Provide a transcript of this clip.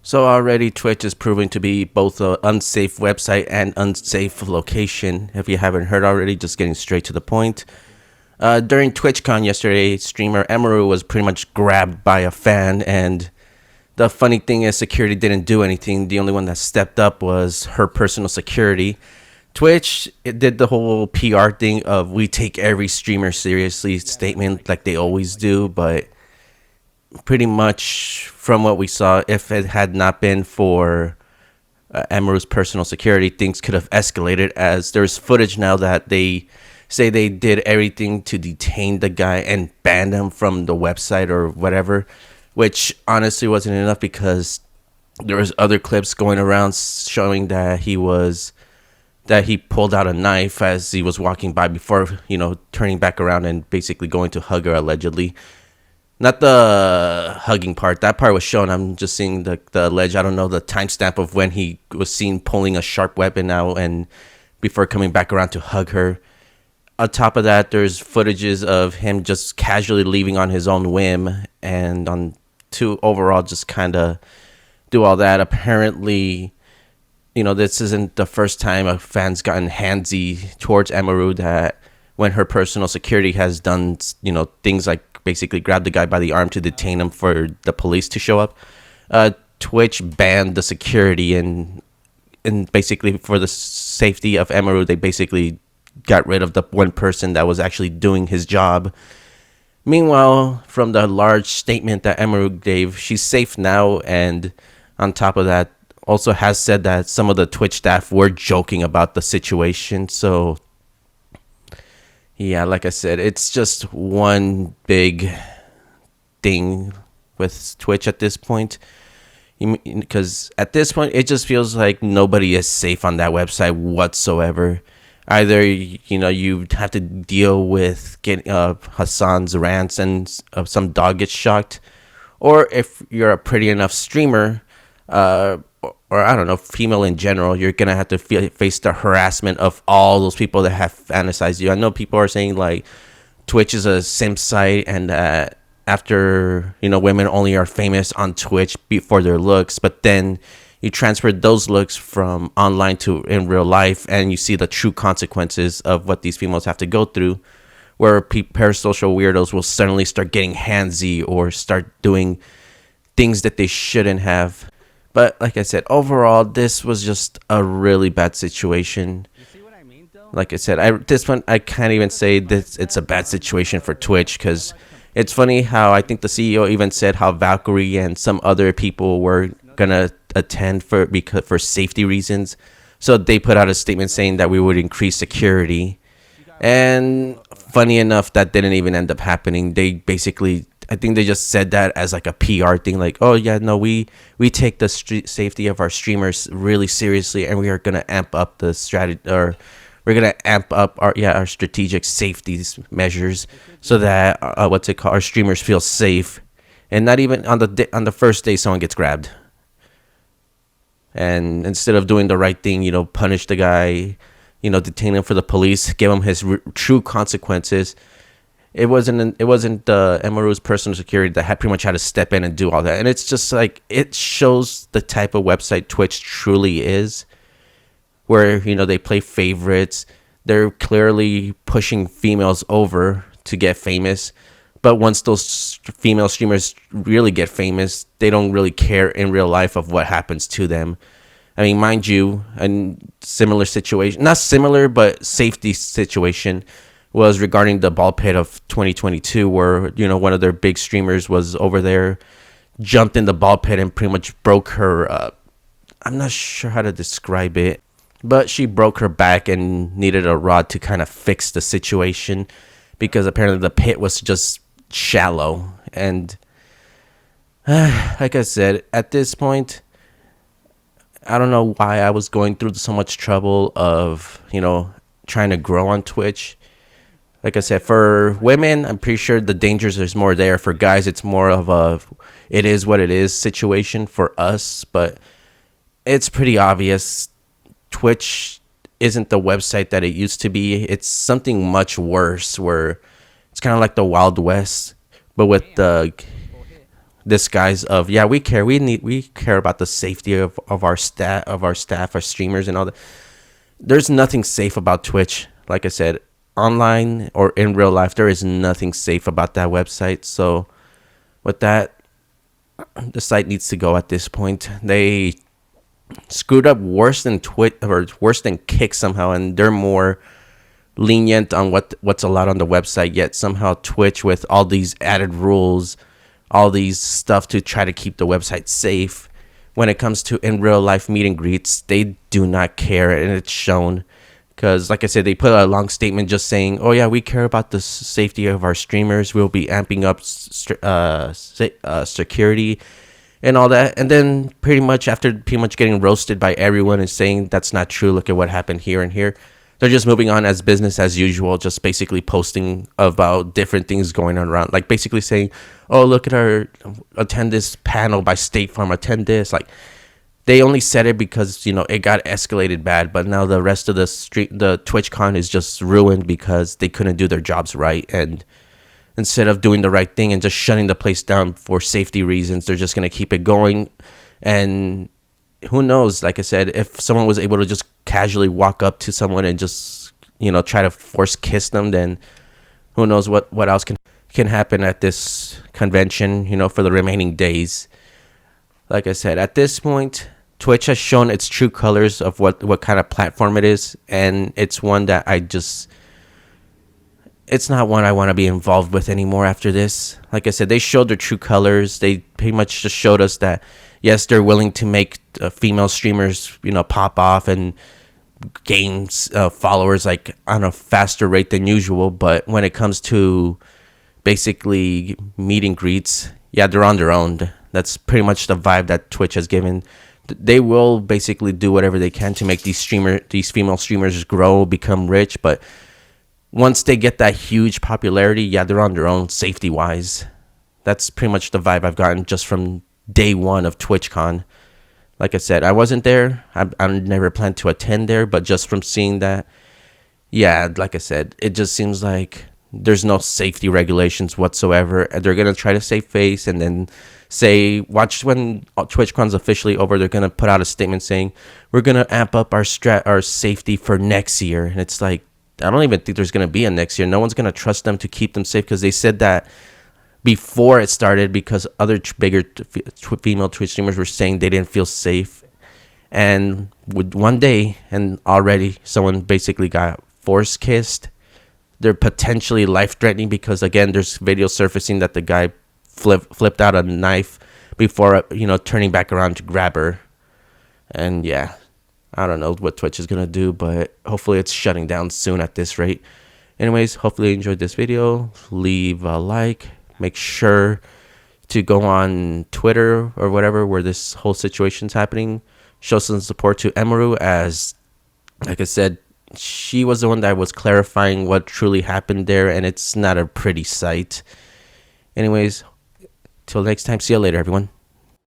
So already Twitch is proving to be both an unsafe website and unsafe location. If you haven't heard already, just getting straight to the point. During TwitchCon yesterday, streamer Emiru was pretty much grabbed by a fan, and the funny thing is security didn't do anything. The only one that stepped up was her personal security. Twitch it did the whole PR thing of we take every streamer seriously statement like they always do, but pretty much from what we saw, if it had not been for Emiru's personal security, things could have escalated. As there's footage now that they say they did everything to detain the guy and ban him from the website or whatever, which honestly wasn't enough because there was other clips going around showing that he pulled out a knife as he was walking by before turning back around and basically going to hug her allegedly. Not the hugging part. That part was shown. I'm just seeing the alleged. I don't know the timestamp of when he was seen pulling a sharp weapon out and before coming back around to hug her. On top of that, there's footages of him just casually leaving on his own whim and on to overall just kind of do all that. Apparently, this isn't the first time a fan's gotten handsy towards Emiru, that when her personal security has done, things like basically grab the guy by the arm to detain him for the police to show up. Twitch banned the security and basically for the safety of Emiru, they basically got rid of the one person that was actually doing his job. Meanwhile, from the large statement that Emiru gave, she's safe now, and on top of that, also has said that some of the Twitch staff were joking about the situation. So yeah, like I said, it's just one big thing with Twitch at this point. Because at this point, it just feels like nobody is safe on that website whatsoever. Either, you have to deal with getting Hassan's rants and some dog gets shocked. Or if you're a pretty enough streamer, or I don't know, female in general, you're gonna have to face the harassment of all those people that have fantasized you. I know people are saying like Twitch is a simp site, and after women only are famous on Twitch for their looks, but then you transfer those looks from online to in real life, and you see the true consequences of what these females have to go through, where parasocial weirdos will suddenly start getting handsy or start doing things that they shouldn't have. But like I said, overall, this was just a really bad situation. Like I said, this one I can't even say that it's a bad situation for Twitch, because it's funny how I think the CEO even said how Valkyrie and some other people were gonna attend for safety reasons. So they put out a statement saying that we would increase security. And funny enough, that didn't even end up happening. They basically, I think they just said that as like a PR thing, like, oh yeah, no, we take the safety of our streamers really seriously, and we are gonna amp up the strategy, or we're gonna amp up our strategic safety measures so that our streamers feel safe, and not even on the first day someone gets grabbed. And instead of doing the right thing, punish the guy, detain him for the police, give him his true consequences. It wasn't Emiru's personal security that pretty much had to step in and do all that. And it's just like, it shows the type of website Twitch truly is, where they play favorites. They're clearly pushing females over to get famous, but once those female streamers really get famous, they don't really care in real life of what happens to them. I mean, mind you, a similar situation, not similar, but safety situation, was regarding the ball pit of 2022, where one of their big streamers was over there, jumped in the ball pit and pretty much broke her. I'm not sure how to describe it, but she broke her back and needed a rod to kind of fix the situation, because apparently the pit was just shallow. And like I said, at this point, I don't know why I was going through so much trouble of trying to grow on Twitch. Like I said, for women, I'm pretty sure the dangers is more there. For guys, it's more of a it is what it is situation for us. But it's pretty obvious Twitch isn't the website that it used to be. It's something much worse, where it's kind of like the Wild West, but with the disguise of, yeah, we care about the safety of our staff, our streamers, and all that. There's nothing safe about Twitch. Like I said, online or in real life, there is nothing safe about that website. So with that, the site needs to go at this point. They screwed up worse than or worse than Kick somehow, and they're more lenient on what's allowed on the website. Yet somehow Twitch, with all these added rules, all these stuff to try to keep the website safe, when it comes to in real life meet and greets, they do not care, and it's shown. Because, like I said, they put a long statement just saying, "Oh yeah, we care about the safety of our streamers. We'll be amping up security and all that." And then pretty much after getting roasted by everyone and saying that's not true, look at what happened here and here, they're just moving on as business as usual, just basically posting about different things going on around, like basically saying, "Oh, look at our attend this panel by State Farm, attend this." Like, they only said it because, it got escalated bad, but now the rest of the TwitchCon is just ruined because they couldn't do their jobs right. And instead of doing the right thing and just shutting the place down for safety reasons, they're just going to keep it going. And who knows, like I said, if someone was able to just casually walk up to someone and just, try to force kiss them, then who knows what else can happen at this convention, for the remaining days. Like I said, at this point, Twitch has shown its true colors of what kind of platform it is, and it's one that it's not one I want to be involved with anymore after this. Like I said, they showed their true colors. They pretty much just showed us that, yes, they're willing to make female streamers, pop off and gain followers like on a faster rate than usual. But when it comes to basically meet and greets, yeah, they're on their own. That's pretty much the vibe that Twitch has given. They will basically do whatever they can to make these female streamers grow, become rich. But once they get that huge popularity, yeah, they're on their own safety-wise. That's pretty much the vibe I've gotten just from day one of TwitchCon. Like I said, I wasn't there. I never planned to attend there. But just from seeing that, yeah, like I said, it just seems like there's no safety regulations whatsoever. They're going to try to save face and then say, watch when TwitchCon's officially over, they're going to put out a statement saying, we're going to amp up our safety for next year. And it's like, I don't even think there's going to be a next year. No one's going to trust them to keep them safe, because they said that before it started because other bigger female Twitch streamers were saying they didn't feel safe. And with one day, and already someone basically got force kissed. They're potentially life-threatening because, again, there's video surfacing that the guy flipped out a knife before, turning back around to grab her. And yeah, I don't know what Twitch is going to do, but hopefully it's shutting down soon at this rate. Anyways, hopefully you enjoyed this video. Leave a like. Make sure to go on Twitter or whatever where this whole situation's happening. Show some support to Emiru, as, like I said, she was the one that was clarifying what truly happened there, and it's not a pretty sight. Anyways, till next time, see you later, everyone.